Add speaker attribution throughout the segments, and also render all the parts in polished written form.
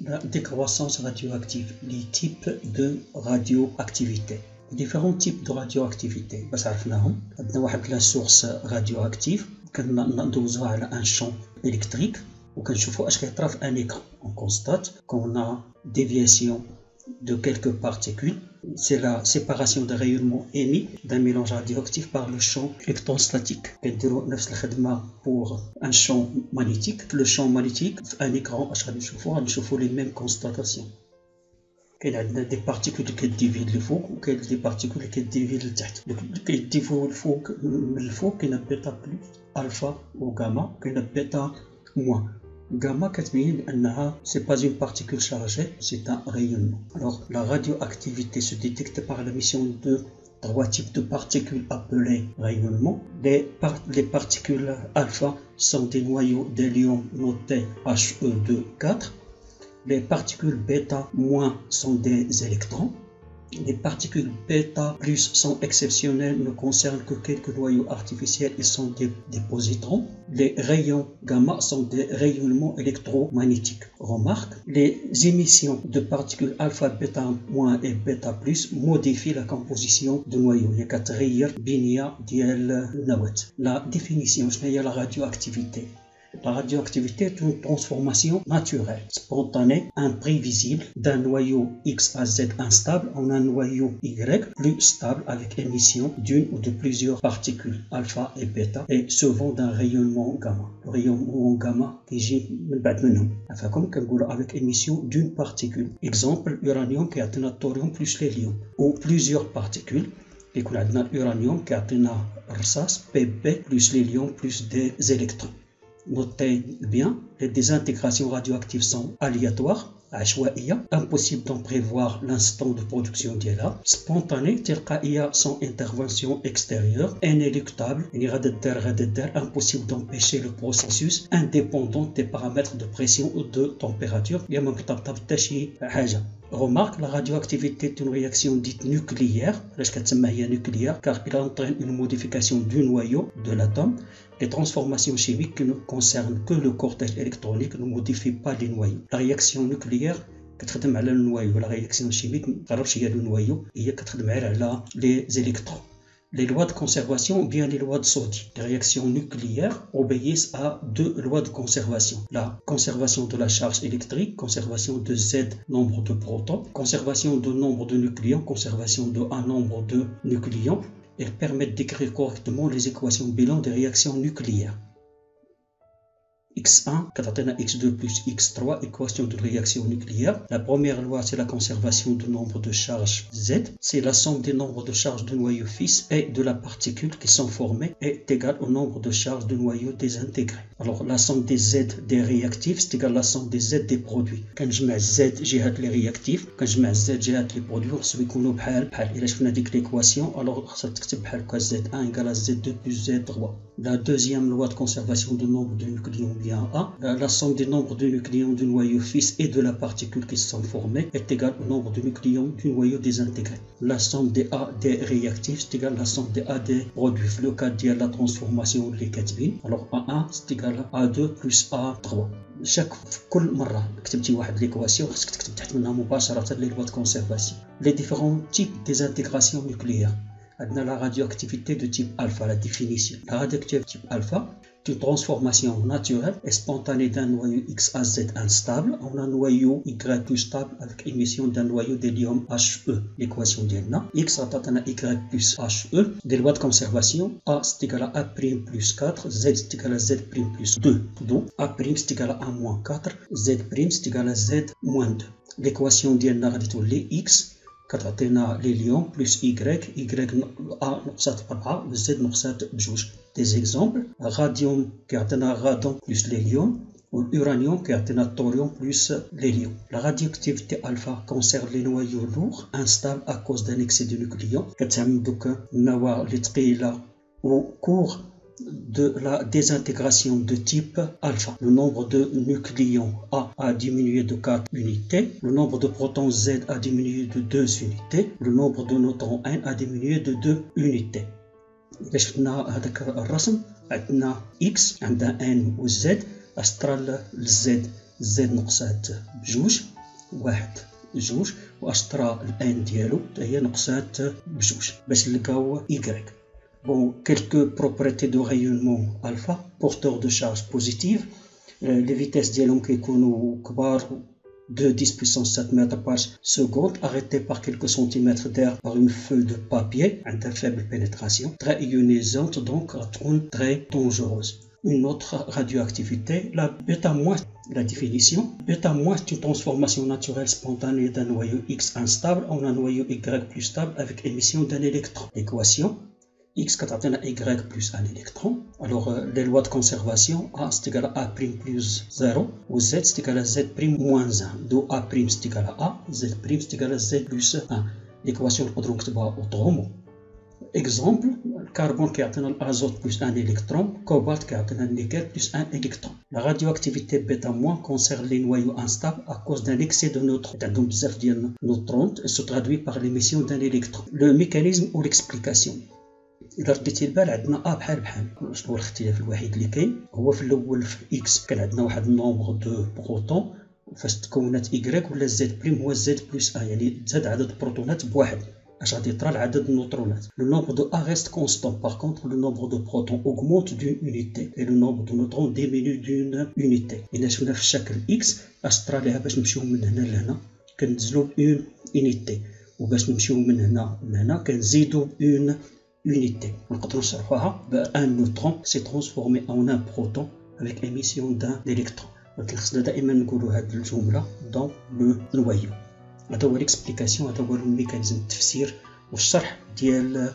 Speaker 1: La décroissance radioactive, les types de radioactivité. Différents types de radioactivité. بس عرفناهم. عندنا واحد لا سورس راديوactive كندوزوها على un champ électrique وكنشوفوا اش كيطرا في ان écran. On constate qu'on a déviation de quelques particules. C'est la séparation des rayonnements émis d'un mélange radioactif par le champ électrostatique. كنديروا نفس الخدمة pour un champ magnétique. Le champ magnétique في un écran اش غنشوفوا les mêmes constatations. كاين عندنا دي بارتيكول اللي كديفي للفوق وكاين دي بارتيكول اللي كديفي للتحت. اللي كيديفيو للفوق من الفوق كاين بيتا بلس الفا وغاما كاين بيتا موان. Gamma كتبين بأنها c'est pas une particule chargée, c'est un rayonnement. Alors la radioactivité se détecte par l'émission de trois types de particules appelées rayonnements. Les particules alpha sont des noyaux d'hélium notés He2-4. Les particules bêta moins sont des électrons. Les particules bêta plus sont exceptionnelles, ne concernent que quelques noyaux artificiels, ils sont des positrons. Les rayons gamma sont des rayonnements électromagnétiques. Remarque, les émissions de particules alpha, bêta moins et bêta plus modifient la composition de noyaux. La définition, c'est la radioactivité. La radioactivité est une transformation naturelle, spontanée, imprévisible d'un noyau X à Z instable en un noyau Y plus stable avec émission d'une ou de plusieurs particules alpha et bêta et souvent d'un rayonnement gamma. Le rayonnement gamma qui gît comme avec émission d'une particule. Exemple, l'uranium qui a un thorium plus l'hélium ou plusieurs particules. Et qu'on a l'uranium qui a un RSAS, Pb plus l'hélium plus des électrons. Notez bien, les désintégrations radioactives sont aléatoires, impossible d'en prévoir l'instant de production d'ILA, spontanées, sans intervention extérieure, inéluctable, impossible d'empêcher le processus, indépendant des paramètres de pression ou de température. Remarque, la radioactivité est une réaction dite nucléaire, car elle entraîne une modification du noyau de l'atome. Les transformations chimiques qui ne concernent que le cortège électronique ne modifient pas les noyaux. La réaction nucléaire كتخدم على النويو. La réaction chimique ما تعرفش هي النويو هي كتخدم على les électrons. Les lois de conservation ou bien les lois de Sodi. Les réactions nucléaires obéissent à deux lois de conservation. La conservation de la charge électrique, conservation de Z nombre de protons, conservation de nombre de nucléons, conservation de un nombre de nucléons. Elles permettent d'écrire correctement les équations bilan des réactions nucléaires. X1, X2 plus X3, équation de réaction nucléaire. La première loi, c'est la conservation du nombre de charges Z. C'est la somme des nombres de charges de noyau fils et de la particule qui sont formées est égale au nombre de charges de noyau désintégrés. Alors, la somme des Z des réactifs, c'est égal à la somme des Z des produits. Quand je mets Z, j'ai les réactifs. Quand je mets Z, j'ai les produits. On se dit et là, je fais l'équation. Alors, ça Z1 égale à Z2 plus Z3. La deuxième loi de conservation du nombre de nucléons A, la somme des nombres de nucléons du noyau fils et de la particule qui se sont formées est égale au nombre de nucléons du noyau désintégré. La somme des A des réactifs est égale à la somme des A des produits. Le cas de la transformation des كاتبين. Alors A1 c'est égal à A2 plus A3. كل مرة كتبتي واحد l'équation خصك تكتب تحت منها مباشرة les lois de conservation. Les différents types des intégrations nucléaires. عندنا la radioactivité de type alpha, la définition. La radioactivité de type alpha, une transformation naturelle et spontanée d'un noyau X à Z instable en un noyau Y plus stable avec émission d'un noyau d'hélium He. L'équation d'Elna, X ratatana Y plus He. Des lois de conservation, A c'est égal à A' plus 4, Z c'est égal à Z' plus 2. Donc A' c'est égal à A moins 4, Z' c'est égal à Z moins 2. L'équation d'Elna radito les X كتعطينا l'hélium plus Y A نقصات 4 و Z نقصات بجوج. Des exemples, radium كيعطينا radon plus l'hélium ou l'uranium كيعطينا thorium plus l'hélium. La radioactivité alpha concerne les noyaux lourds instables à cause d'un excès de nucléons. كتعمل دوك النواة اللي ثقيلة au cours de la désintégration de type alpha. Le nombre de nucléons a diminué de 4 unités, le nombre de protons Z a diminué de 2 unités, le nombre de neutrons N a diminué de 2 unités. إذا شفنا هذاك الرسم عندنا X عندنا N و Z أسترال Z زد نقصات بجوج واحد جوج واشطرا الان ديالو هي نقصات بجوج باش نلقاو y. Bon, quelques propriétés de rayonnement alpha, porteur de charge positive. Les vitesses ديالهم كيكونوا كبار de 10 puissance 7 mètres par seconde, arrêté par quelques centimètres d'air par une feuille de papier, à faible pénétration, très ionisante, donc très dangereuse. Une autre radioactivité, la bêta-, la définition. Bêta-, c'est une transformation naturelle spontanée d'un noyau X instable en un noyau Y plus stable avec émission d'un électron. L'équation X Y plus un électron. Alors, les lois de conservation, A c'est égal à A' plus 0, ou Z c'est égal à Z' moins 1. D'où A' c'est égal à A, Z' c'est égal à Z plus 1. L'équation qu'on trouve autrement. Exemple, le carbone qui a l'azote plus un électron, cobalt qui a le nickel plus un électron. La radioactivité bêta- concerne les noyaux instables à cause d'un excès de neutrons. Donc, neutrons se traduit par l'émission d'un électron. Le mécanisme ou l'explication. إذا رديتي البال عندنا بحال شنو هو الاختلاف الوحيد اللي كاين هو في الأول في إكس كان عندنا واحد النومبر دو بروتون فاش تكونات إكغيك ولا زد بريم هو زد بلس يعني تزاد عدد البروتونات بواحد اش غادي يطرا لعدد النيوترونات. لو نومبر دو A reste constant. Par contre, le nombre de protons augmente d'une unité et le nombre de neutrons diminue d'une unité. إلا شفنا في الشكل إكس اش طرا ليها باش نمشيو من هنا لهنا كنزلو بأون unité وباش نمشيو من هنا لهنا كنزيدو بأون unité. نقدروا نشرحوها بأن نيوترون سي ترانسفورمي en un proton avec émission d'un électron. ولكن خصنا دائما نقولوا هذه الجملة dans le noyau. هذا هو ليكسبليكاسيون، هذا هو الميكانيزم التفسير والشرح ديال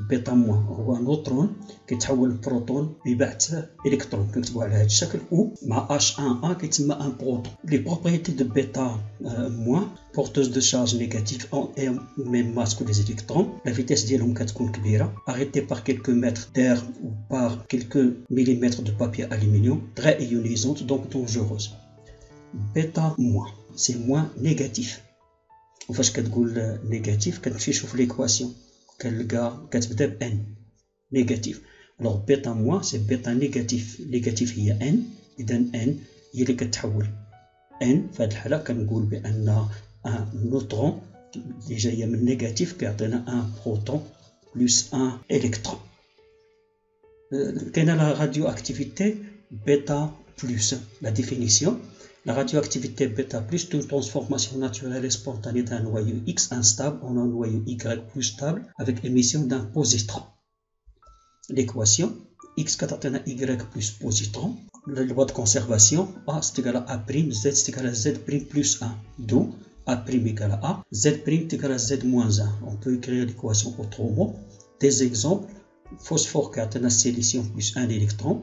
Speaker 1: بيتا موان. هو نوترون كيتحول لبروتون ببعث الكترون كنكتبوا على هذا الشكل و مع H1A كيتسمى ان بروتون. لي بروبريتي دو بيتا موان porteuse de charge négative et même masse que les électrons. La vitesse ديالهم كتكون كبيرة arrêtée par quelques mètres d'air ou par quelques millimètres de papier aluminium, très ionisante donc dangereuse. Bêta moins c'est moins négatif. وفاش كتقول نيجاتيف كتمشي تشوف ليكواسيون كنلقى كتبدا ب n نيجاتيف. الوغ بيتا موان سي بيتا نيجاتيف. نيجاتيف هي n، اذا n هي اللي كتحول n. في هذه الحاله كنقول بان ان نوترون اللي جايه من نيجاتيف كيعطينا ان بروتون بلس ان الكترون. كاينه لا راديو اكتيفيتي بيتا بلس. لا ديفينيسيون La radioactivité bêta plus est une transformation naturelle et spontanée d'un noyau X instable en un noyau Y plus stable avec émission d'un positron. L'équation X égale à Y plus positron. La loi de conservation A c'est égal à A', Z c'est égal à Z' plus 1. D'où A' égale à A, Z' égale à Z moins 1. On peut écrire l'équation autrement. Des exemples: phosphore qui a un silicium plus un électron,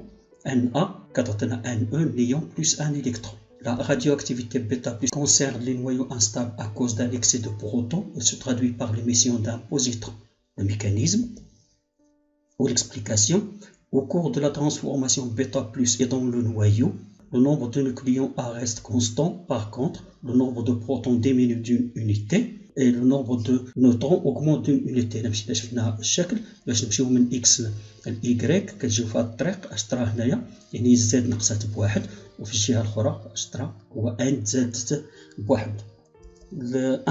Speaker 1: Na qui a un néon plus un électron. La radioactivité bêta plus concerne les noyaux instables à cause d'un excès de protons. Elle se traduit par l'émission d'un positron. Le mécanisme ou l'explication: au cours de la transformation bêta plus et dans le noyau, le nombre de nucléons A reste constant. Par contre, le nombre de protons diminue d'une unité et le nombre de neutrons augmente d'une unité. نمشي شفنا الشكل باش نمشيو من X ل Y كتجيو في هذا الطريق. اش طرا هنايا يعني زاد نقصات بواحد وفي الجهه الاخرى اش طرا هو ان تزادت بواحد.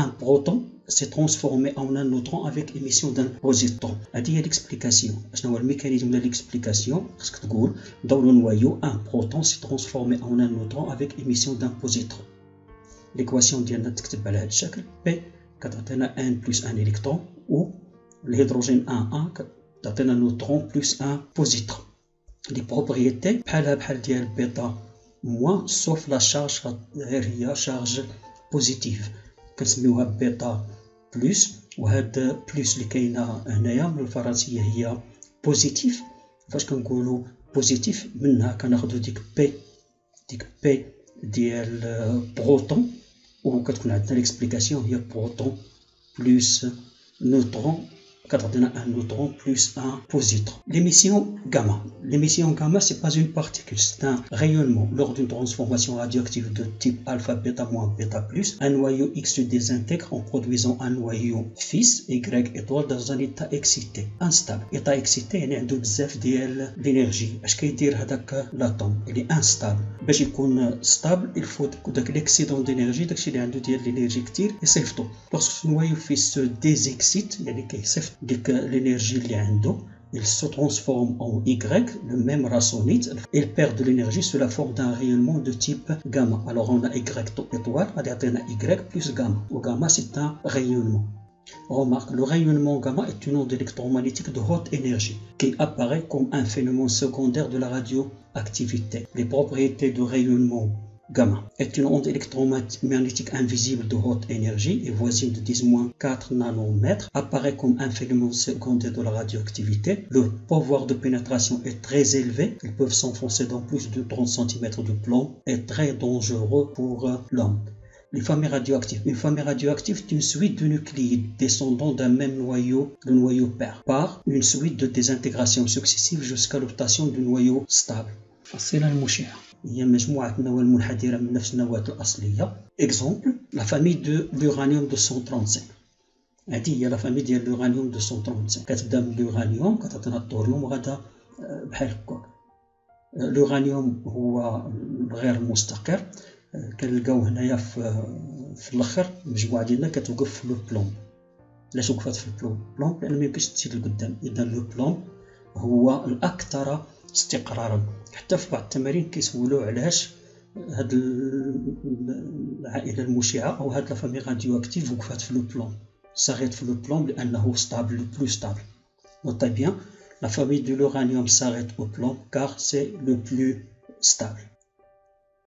Speaker 1: Un proton s'est transformé en un neutron avec émission d'un positron. هذه هي l'explication. شنو هو الميكانيزم ديال l'explication؟ خصك تقول dans le noyau un proton s'est transformé en un neutron avec émission d'un positron. l'équation ديالنا تكتب على هذا الشكل P كتعطينا n plus un électron ou l'hydrogène 1 كتعطينا نوترون plus un positron. les propriétés بحال ديال بيتا موان sauf la charge غير هي charge positive كنسميوها بيتا بلس. وهاد بلس اللي كاينه هنايا من الفرنسيه هي بوزيتيف. فاش كنقولوا بوزيتيف منها كناخذوا ديك بي ديال بروتون وكتكون عندنا ليكسبليكاسيون هي بروتون بلس نوترون كتعطينا un neutron plus un positron. L'émission gamma. L'émission gamma, c'est pas une particule, c'est un rayonnement. Lors d'une transformation radioactive de type alpha, bêta moins bêta plus, un noyau X se désintègre en produisant un noyau fils Y étoile dans un état excité, instable. État excité, il y a بزاف ديال l'énergie. اش كيدير هذاك l'atome? Il est instable. باش يكون stable, il faut داك l'excédent d'énergie, داكشي اللي عنده ديال l'énergie كتير يصيفطو. Lorsque ce noyau fils se désexcite, يعني كيصيفط ديك l'énergie اللي عنده, il se transforme en Y, le même rasonite, il perd de l'énergie sous la forme d'un rayonnement de type gamma. Alors on a Y étoile, on a Y plus gamma. Ou gamma, c'est un rayonnement. Remarque, le rayonnement gamma est une onde électromagnétique de haute énergie qui apparaît comme un phénomène secondaire de la radioactivité. Les propriétés de rayonnement gamma est une onde électromagnétique invisible de haute énergie et voisine de 10-4 nanomètres, apparaît comme un phénomène secondaire de la radioactivité. Le pouvoir de pénétration est très élevé, ils peuvent s'enfoncer dans plus de 30 cm de plomb et très dangereux pour l'homme. Les familles radioactives. Une famille radioactive est une suite de nucléides descendant d'un même noyau, le noyau père, par une suite de désintégrations successives jusqu'à l'obtention du noyau stable. الفصيلة المشعة هي مجموعة نواة منحدرة من نفس النواة الأصلية. Exemple, la famille de l'uranium 235. هذه هي la famille ديال l'uranium 235. كتبدا من l'uranium كتعطينا الثوريوم وغادا بحال هكاك. l'uranium هو غير مستقر. كنلقاو هنايا في الاخر المجموعه ديالنا كتوقف في لو بلوم. علاش وقفات في البلوم؟ لان ما يمكنش تزيد لقدام. اذا لو بلوم هو الاكثر استقرارا. حتى في بعض التمارين كيسولوا علاش هاد العائله المشعه او هاد لا فامي راديو اكتيف وقفات في لو بلوم. صغيت في لو بلوم لانه ستابل لو بلو ستابل. Notez bien, la famille de l'uranium s'arrête au plomb car c'est le plus stable.